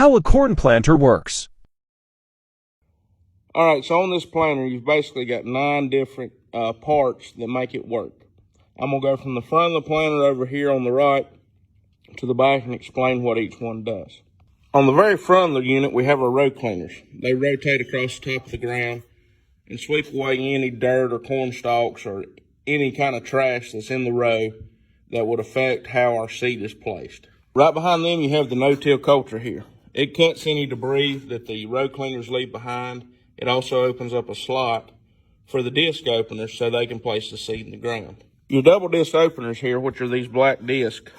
How a corn planter works. All right, so on this planter, you've basically got 9 different parts that make it work. I'm gonna go from the front of the planter over here on the right to the back and explain what each one does. On the very front of the unit, we have our row cleaners. They rotate across the top of the ground and sweep away any dirt or corn stalks or any kind of trash that's in the row that would affect how our seed is placed. Right behind them, you have the no-till coulter here. It cuts any debris that the row cleaners leave behind. It also opens up a slot for the disc openers so they can place the seed in the ground. Your double disc openers here, which are these black discs,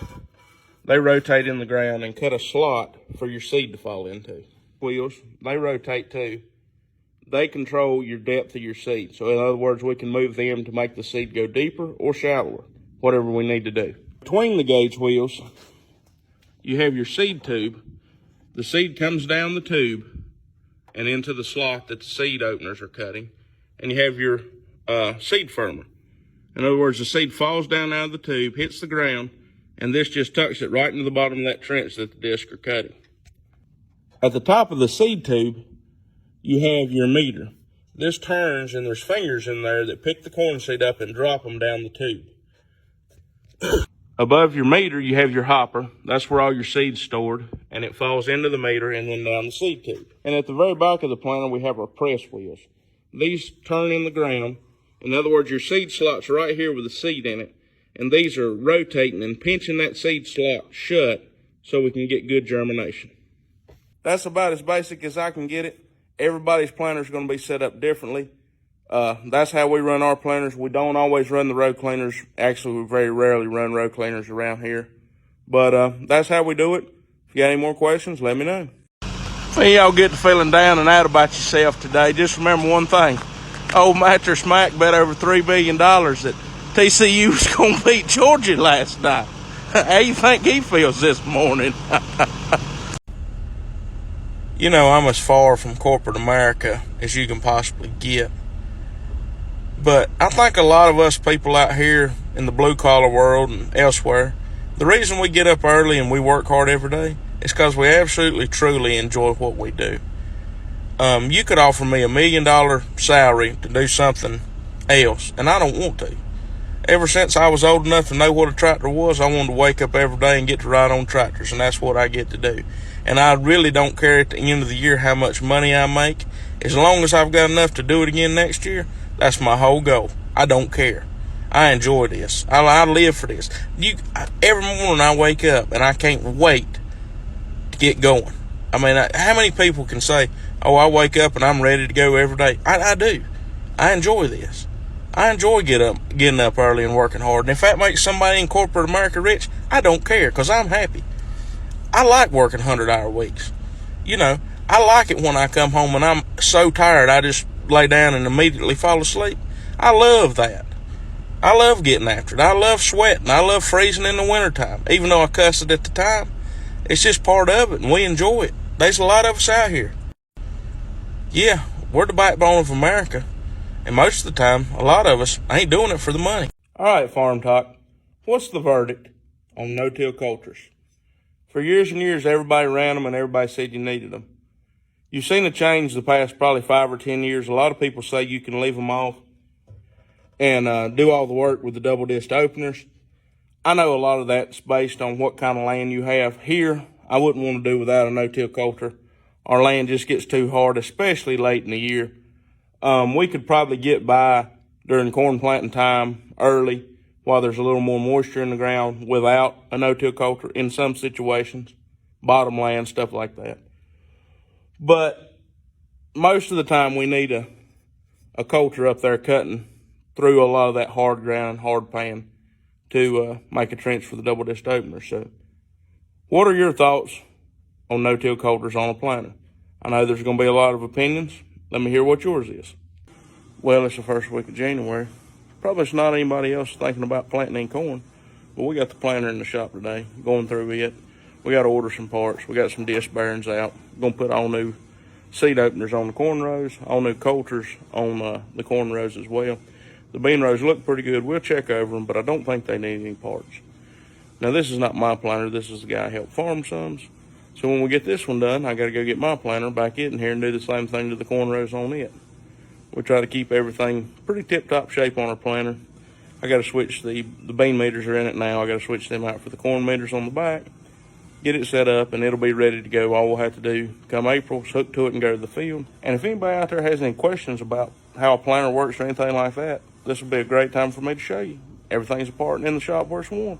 they rotate in the ground and cut a slot for your seed to fall into. Wheels, they rotate too. They control your depth of your seed. So in other words, we can move them to make the seed go deeper or shallower, whatever we need to do. Between the gauge wheels, you have your seed tube. The seed comes down the tube and into the slot that the seed openers are cutting. And you have your seed firmer. In other words, the seed falls down out of the tube, hits the ground, and this just tucks it right into the bottom of that trench that the discs are cutting. At the top of the seed tube, you have your meter. This turns and there's fingers in there that pick the corn seed up and drop them down the tube. Above your meter, you have your hopper. That's where all your seed's stored, and it falls into the meter and then down the seed tube. And at the very back of the planter, we have our press wheels. These turn in the ground. In other words, your seed slot's right here with the seed in it, and these are rotating and pinching that seed slot shut so we can get good germination. That's about as basic as I can get it. Everybody's planter is going to be set up differently. That's how we run our planters. We don't always run the row cleaners. Actually, we very rarely run row cleaners around here. But that's how we do it. If you got any more questions, let me know. When y'all get to feeling down and out about yourself today, just remember one thing. Old Mattress Mac bet over $3 billion that TCU was going to beat Georgia last night. How you think he feels this morning? You know, I'm as far from corporate America as you can possibly get. But I think a lot of us people out here in the blue-collar world and elsewhere, the reason we get up early and we work hard every day is because we absolutely, truly enjoy what we do. You could offer me $1 million salary to do something else, and I don't want to. Ever since I was old enough to know what a tractor was, I wanted to wake up every day and get to ride on tractors, and that's what I get to do. And I really don't care at the end of the year how much money I make. As long as I've got enough to do it again next year, that's my whole goal. I don't care. I enjoy this. I live for this. Every morning I wake up and I can't wait to get going. I mean, how many people can say, oh, I wake up and I'm ready to go every day? I do. I enjoy this. I enjoy getting up early and working hard. And if that makes somebody in corporate America rich, I don't care because I'm happy. I like working 100-hour weeks. You know, I like it when I come home and I'm so tired I just lay down and immediately fall asleep. I love that. I love getting after it. I love sweating. I love freezing in the wintertime. Even though I cussed it at the time, it's just part of it and we enjoy it. There's a lot of us out here. Yeah, we're the backbone of America. And most of the time, a lot of us ain't doing it for the money. All right, Farm Talk. What's the verdict on no-till coulters? For years and years, everybody ran them and everybody said you needed them. You've seen a change the past probably 5 or 10 years. A lot of people say you can leave them off and do all the work with the double disc openers. I know a lot of that's based on what kind of land you have. Here, I wouldn't want to do without a no-till coulter. Our land just gets too hard, especially late in the year. We could probably get by during corn planting time early while there's a little more moisture in the ground without a no-till coulter in some situations, bottom land, stuff like that. But most of the time we need a coulter up there cutting through a lot of that hard ground, hard pan to make a trench for the double disc opener. So what are your thoughts on no-till coulters on a planter? I know there's going to be a lot of opinions. Let me hear what yours is. Well, it's the first week of January. Probably it's not anybody else thinking about planting any corn, but we got the planter in the shop today, going through it. We got to order some parts. We got some disc bearings out. Going to put all new seed openers on the corn rows, all new coulters on the corn rows as well. The bean rows look pretty good. We'll check over them, but I don't think they need any parts. Now, this is not my planter. This is the guy I help farm some. So when we get this one done, I got to go get my planter back in here and do the same thing to the corn rows on it. We try to keep everything pretty tip-top shape on our planter. I got to switch the bean meters are in it now. I got to switch them out for the corn meters on the back, get it set up, and it'll be ready to go. All we'll have to do come April is hook to it and go to the field. And if anybody out there has any questions about how a planter works or anything like that, this will be a great time for me to show you. Everything's apart and in the shop where it's warm.